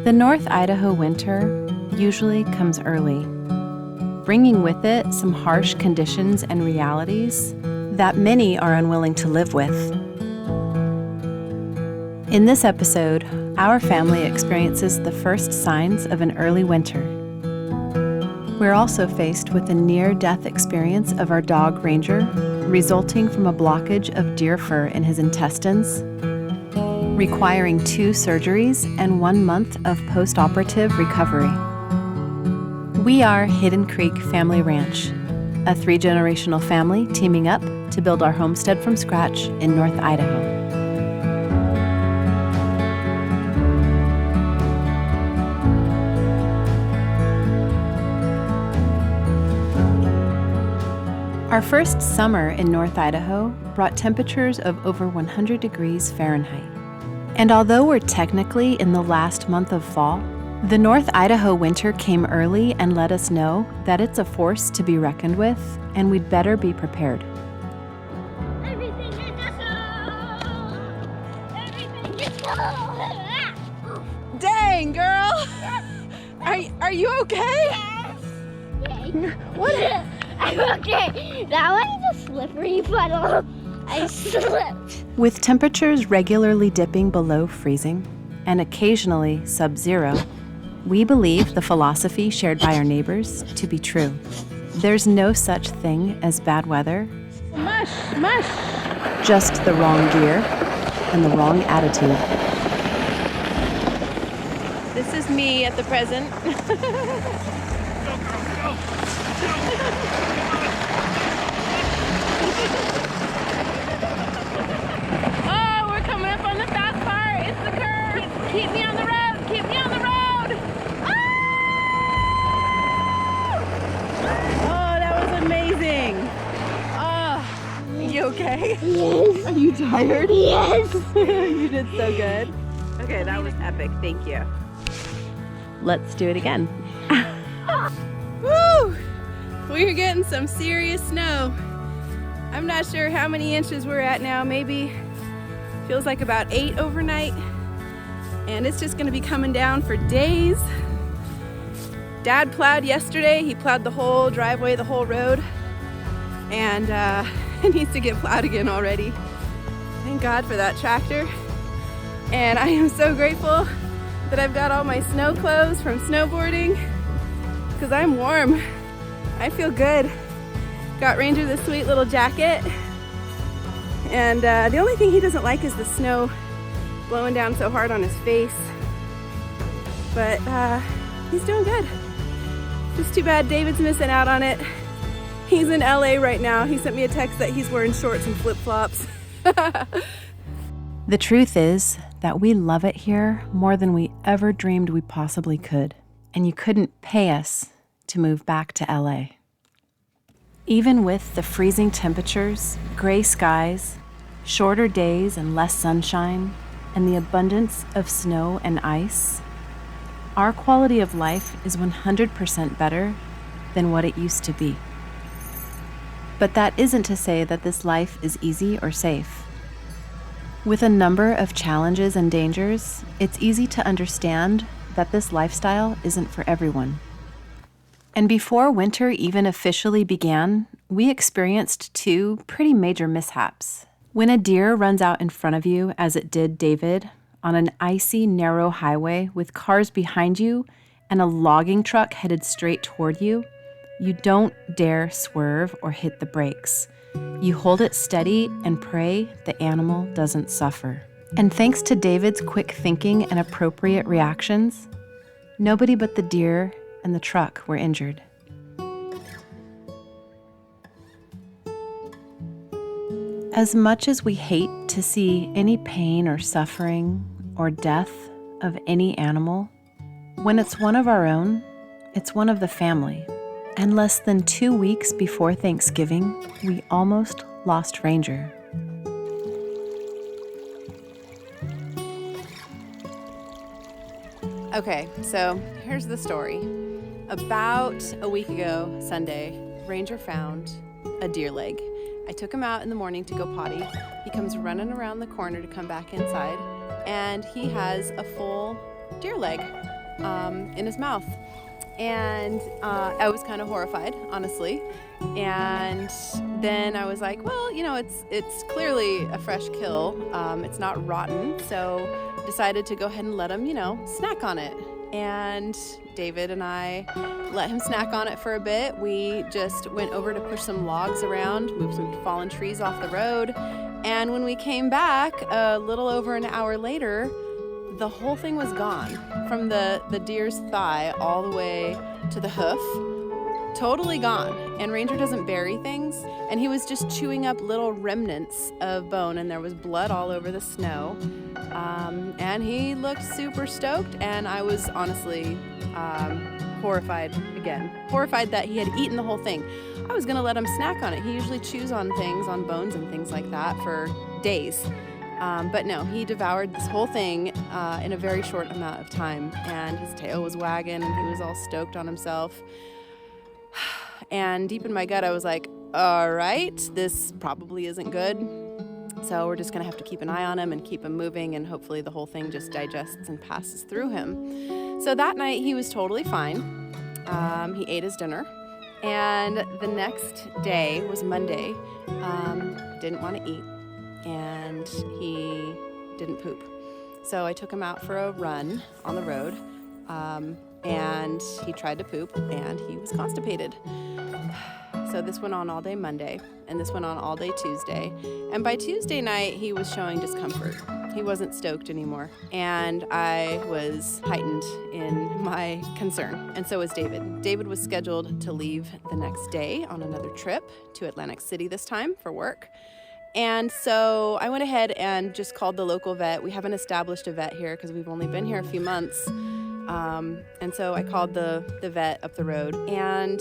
The North Idaho winter usually comes early, bringing with it some harsh conditions and realities that many are unwilling to live with. In this episode, our family experiences the first signs of an early winter. We're also faced with a near-death experience of our dog Ranger, resulting from a blockage of deer fur in his intestines, requiring 2 surgeries and 1 month of post-operative recovery. We are Hidden Creek Family Ranch, a 3-generational family teaming up to build our homestead from scratch in North Idaho. Our first summer in North Idaho brought temperatures of over 100 degrees Fahrenheit. And although we're technically in the last month of fall, the North Idaho winter came early and let us know that it's a force to be reckoned with, and we'd better be prepared. Everything is awesome! Everything is awesome! Dang, girl! Are you okay? Yes! What? I'm okay. That one's a slippery puddle. I slipped. With temperatures regularly dipping below freezing and occasionally sub-zero, we believe the philosophy shared by our neighbors to be true. There's no such thing as bad weather, Mush! just the wrong gear and the wrong attitude. This is me at the present. Oh, we're coming up on the fast part. It's the curve. Keep me on the road. Keep me on the road. Oh, that was amazing. Oh, you okay? Yes. Are you tired? Yes. You did so good. Okay, that was epic. Thank you. Let's do it again. Woo! We're getting some serious snow. I'm not sure how many inches we're at now. Maybe feels like about 8 overnight. And it's just gonna be coming down for days. Dad plowed yesterday. He plowed the whole driveway, the whole road. And it needs to get plowed again already. Thank God for that tractor. And I am so grateful that I've got all my snow clothes from snowboarding because I'm warm. I feel good. Got Ranger this sweet little jacket. And the only thing he doesn't like is the snow blowing down so hard on his face. But he's doing good. Just too bad David's missing out on it. He's in LA right now. He sent me a text that he's wearing shorts and flip-flops. The truth is that we love it here more than we ever dreamed we possibly could, and you couldn't pay us to move back to LA. Even with the freezing temperatures, gray skies, shorter days and less sunshine, and the abundance of snow and ice, our quality of life is 100% better than what it used to be. But that isn't to say that this life is easy or safe. With a number of challenges and dangers, it's easy to understand that this lifestyle isn't for everyone. And before winter even officially began, we experienced 2 pretty major mishaps. When a deer runs out in front of you, as it did David, on an icy, narrow highway with cars behind you and a logging truck headed straight toward you, you don't dare swerve or hit the brakes. You hold it steady and pray the animal doesn't suffer. And thanks to David's quick thinking and appropriate reactions, nobody but the deer and the truck were injured. As much as we hate to see any pain or suffering or death of any animal, when it's one of our own, it's one of the family. And less than 2 weeks before Thanksgiving, we almost lost Ranger. Okay, so here's the story. About a week ago, Sunday, Ranger found a deer leg. I took him out in the morning to go potty. He comes running around the corner to come back inside, and he has a full deer leg in his mouth. And I was kind of horrified, honestly. And then I was like, well, it's clearly a fresh kill. It's not rotten, so decided to go ahead and let him, snack on it. And David and I let him snack on it for a bit. We just went over to push some logs around, move some fallen trees off the road. And when we came back a little over an hour later, the whole thing was gone. From the deer's thigh all the way to the hoof, totally gone. And Ranger doesn't bury things, and he was just chewing up little remnants of bone, and there was blood all over the snow. And he looked super stoked, and I was honestly horrified that he had eaten the whole thing. I was gonna let him snack on it. He usually chews on things, on bones and things like that for days. But no, he devoured this whole thing in a very short amount of time, and his tail was wagging, and he was all stoked on himself. And deep in my gut, I was like, all right, this probably isn't good. So we're just gonna have to keep an eye on him and keep him moving, and hopefully the whole thing just digests and passes through him. So that night he was totally fine. He ate his dinner, and the next day was Monday. Didn't want to eat, and he didn't poop. So I took him out for a run on the road, and he tried to poop, and he was constipated. So this went on all day Monday, and this went on all day Tuesday. And by Tuesday night, he was showing discomfort. He wasn't stoked anymore. And I was heightened in my concern. And so was David. David was scheduled to leave the next day on another trip to Atlantic City this time for work. And so I went ahead and just called the local vet. We haven't established a vet here because we've only been here a few months. And so I called the vet up the road and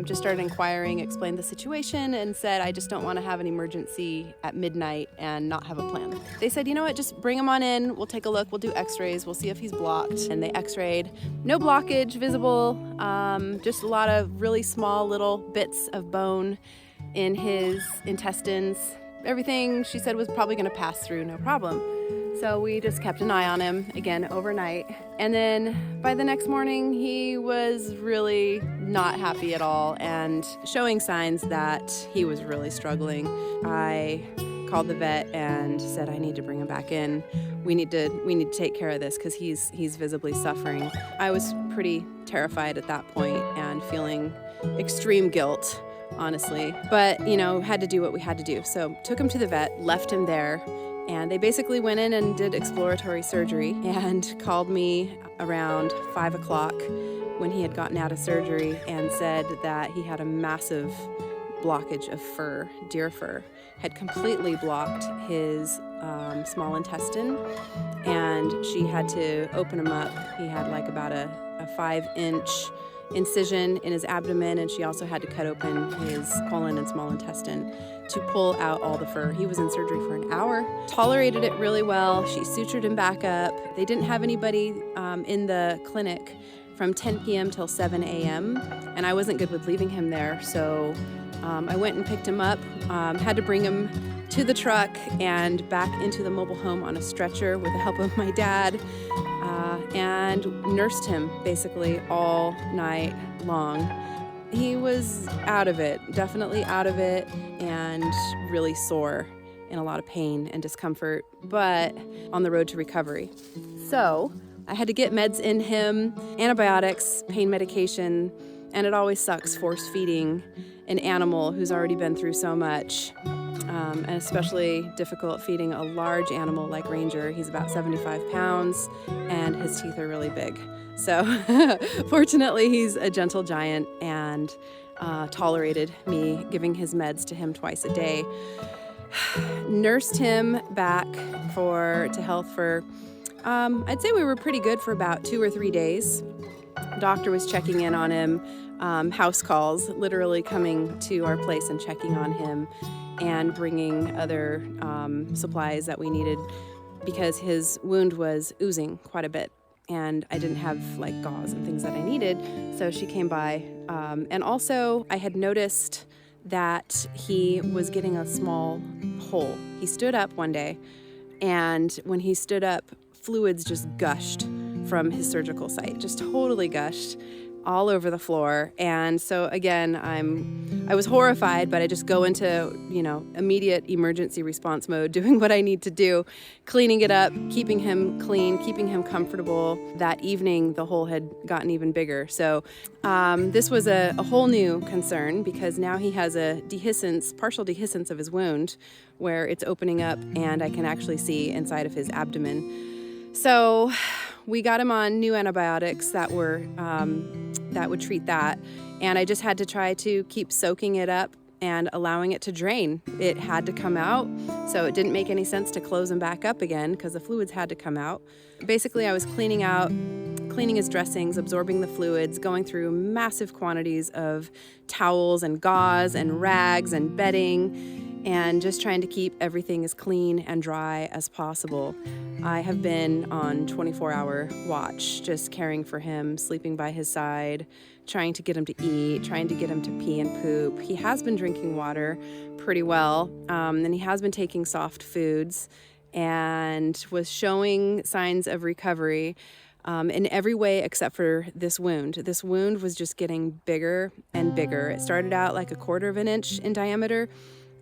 just started inquiring, explained the situation, and said, I just don't want to have an emergency at midnight and not have a plan. They said, you know what, just bring him on in. We'll take a look. We'll do x-rays. We'll see if he's blocked. And they x-rayed. No blockage visible, just a lot of really small little bits of bone in his intestines. Everything, she said, was probably going to pass through, no problem. So we just kept an eye on him, again, overnight. And then by the next morning, he was really not happy at all and showing signs that he was really struggling. I called the vet and said, I need to bring him back in. We need to take care of this because he's visibly suffering. I was pretty terrified at that point and feeling extreme guilt, honestly. But, had to do what we had to do. So took him to the vet, left him there. And they basically went in and did exploratory surgery and called me around 5 o'clock when he had gotten out of surgery and said that he had a massive blockage of fur, deer fur, had completely blocked his small intestine, and she had to open him up. He had like about a 5-inch incision in his abdomen, and she also had to cut open his colon and small intestine to pull out all the fur. He was in surgery for an hour, tolerated it really well. She sutured him back up. They didn't have anybody in the clinic from 10 p.m. till 7 a.m., and I wasn't good with leaving him there, so I went and picked him up, had to bring him to the truck and back into the mobile home on a stretcher with the help of my dad, and nursed him basically all night long. He was out of it, definitely out of it, and really sore, in a lot of pain and discomfort, but on the road to recovery. So I had to get meds in him, antibiotics, pain medication, and it always sucks force feeding an animal who's already been through so much, and especially difficult feeding a large animal like Ranger. He's about 75 pounds, and his teeth are really big. So fortunately, he's a gentle giant and tolerated me giving his meds to him twice a day. Nursed him back to health for, I'd say we were pretty good for about 2 or 3 days. Doctor was checking in on him, house calls, literally coming to our place and checking on him and bringing other supplies that we needed because his wound was oozing quite a bit. And I didn't have like gauze and things that I needed, so she came by. And also I had noticed that he was getting a small hole. He stood up one day, and when he stood up, fluids just gushed from his surgical site, just totally gushed all over the floor. And so again, I was horrified, but I just go into, immediate emergency response mode, doing what I need to do, cleaning it up, keeping him clean, keeping him comfortable. That evening, the hole had gotten even bigger. So this was a whole new concern, because now he has a partial dehiscence of his wound, where it's opening up and I can actually see inside of his abdomen. So we got him on new antibiotics that would treat that. And I just had to try to keep soaking it up and allowing it to drain. It had to come out, so it didn't make any sense to close him back up again because the fluids had to come out. Basically, I was cleaning his dressings, absorbing the fluids, going through massive quantities of towels and gauze and rags and bedding, and just trying to keep everything as clean and dry as possible. I have been on 24-hour watch, just caring for him, sleeping by his side, trying to get him to eat, trying to get him to pee and poop. He has been drinking water pretty well, and he has been taking soft foods and was showing signs of recovery in every way except for this wound. This wound was just getting bigger and bigger. It started out like 1/4 of an inch in diameter.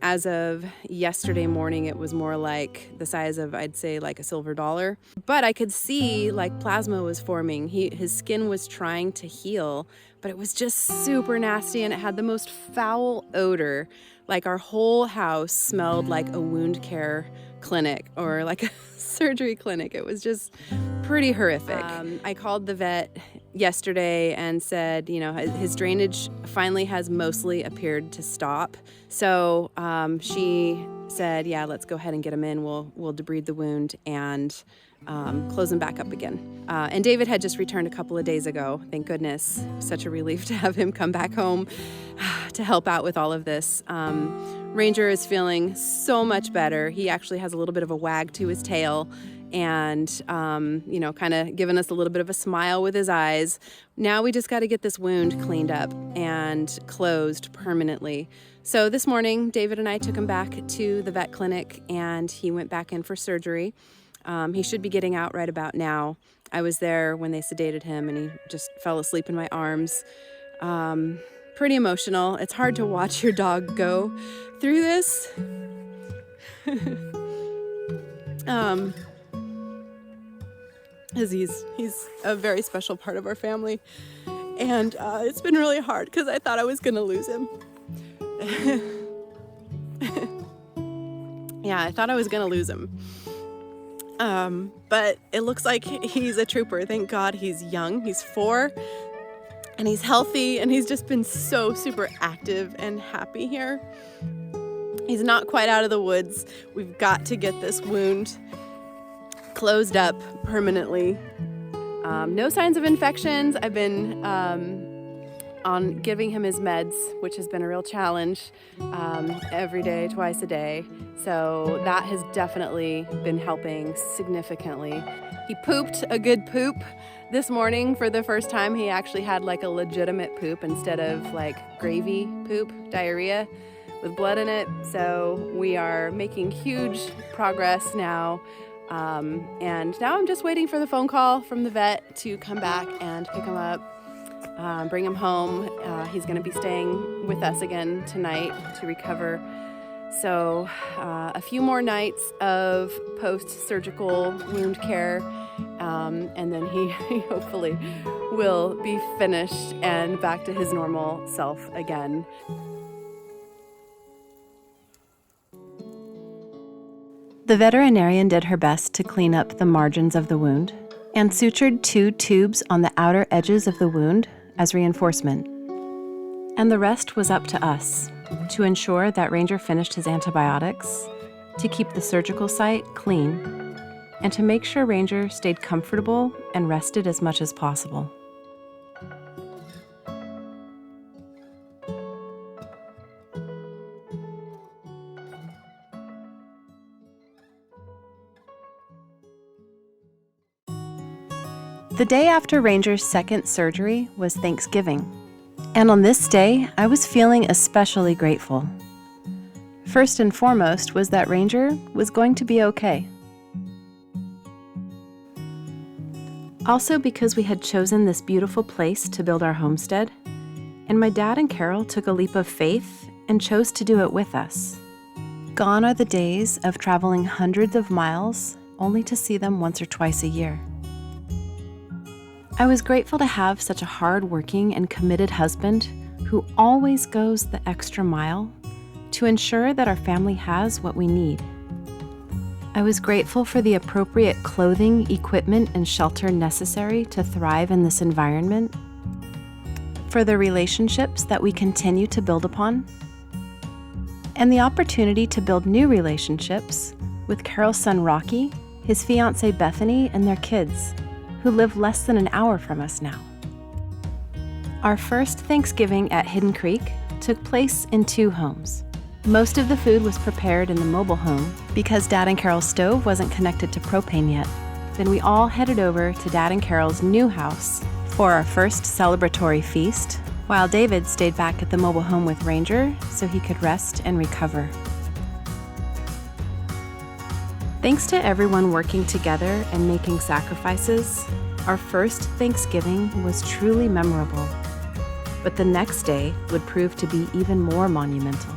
As of yesterday morning, it was more like the size of, I'd say, like a silver dollar. But I could see like plasma was forming. His skin was trying to heal, but it was just super nasty, and it had the most foul odor. Like our whole house smelled like a wound care clinic or like a surgery clinic. It was just pretty horrific. I called the vet yesterday and said, his drainage finally has mostly appeared to stop. So she said, yeah, let's go ahead and get him in. We'll debride the wound and close him back up again. And David had just returned a couple of days ago. Thank goodness. Such a relief to have him come back home to help out with all of this. Ranger is feeling so much better. He actually has a little bit of a wag to his tail and, kind of giving us a little bit of a smile with his eyes. Now we just got to get this wound cleaned up and closed permanently. So this morning, David and I took him back to the vet clinic, and he went back in for surgery. He should be getting out right about now. I was there when they sedated him, and he just fell asleep in my arms. Pretty emotional. It's hard to watch your dog go through this. As he's a very special part of our family, and it's been really hard because I thought I was gonna lose him. Yeah, I thought I was gonna lose him. But it looks like he's a trooper. Thank God he's young. He's 4. And he's healthy, and he's just been so super active and happy here. He's not quite out of the woods. We've got to get this wound closed up permanently. No signs of infections. I've been on giving him his meds, which has been a real challenge, every day, twice a day. So that has definitely been helping significantly. He pooped a good poop this morning for the first time. He actually had like a legitimate poop instead of like gravy poop, diarrhea with blood in it. So we are making huge progress now. And now I'm just waiting for the phone call from the vet to come back and pick him up, bring him home. He's going to be staying with us again tonight to recover. So a few more nights of post-surgical wound care, and then he hopefully will be finished and back to his normal self again. The veterinarian did her best to clean up the margins of the wound and sutured 2 tubes on the outer edges of the wound as reinforcement. And the rest was up to us to ensure that Ranger finished his antibiotics, to keep the surgical site clean, and to make sure Ranger stayed comfortable and rested as much as possible. The day after Ranger's second surgery was Thanksgiving. And on this day, I was feeling especially grateful. First and foremost was that Ranger was going to be okay. Also because we had chosen this beautiful place to build our homestead, and my dad and Carol took a leap of faith and chose to do it with us. Gone are the days of traveling hundreds of miles only to see them once or twice a year. I was grateful to have such a hard-working and committed husband who always goes the extra mile to ensure that our family has what we need. I was grateful for the appropriate clothing, equipment, and shelter necessary to thrive in this environment, for the relationships that we continue to build upon, and the opportunity to build new relationships with Carol's son Rocky, his fiancée Bethany, and their kids, who live less than an hour from us now. Our first Thanksgiving at Hidden Creek took place in 2 homes. Most of the food was prepared in the mobile home because Dad and Carol's stove wasn't connected to propane yet. Then we all headed over to Dad and Carol's new house for our first celebratory feast, while David stayed back at the mobile home with Ranger so he could rest and recover. Thanks to everyone working together and making sacrifices, our first Thanksgiving was truly memorable. But the next day would prove to be even more monumental.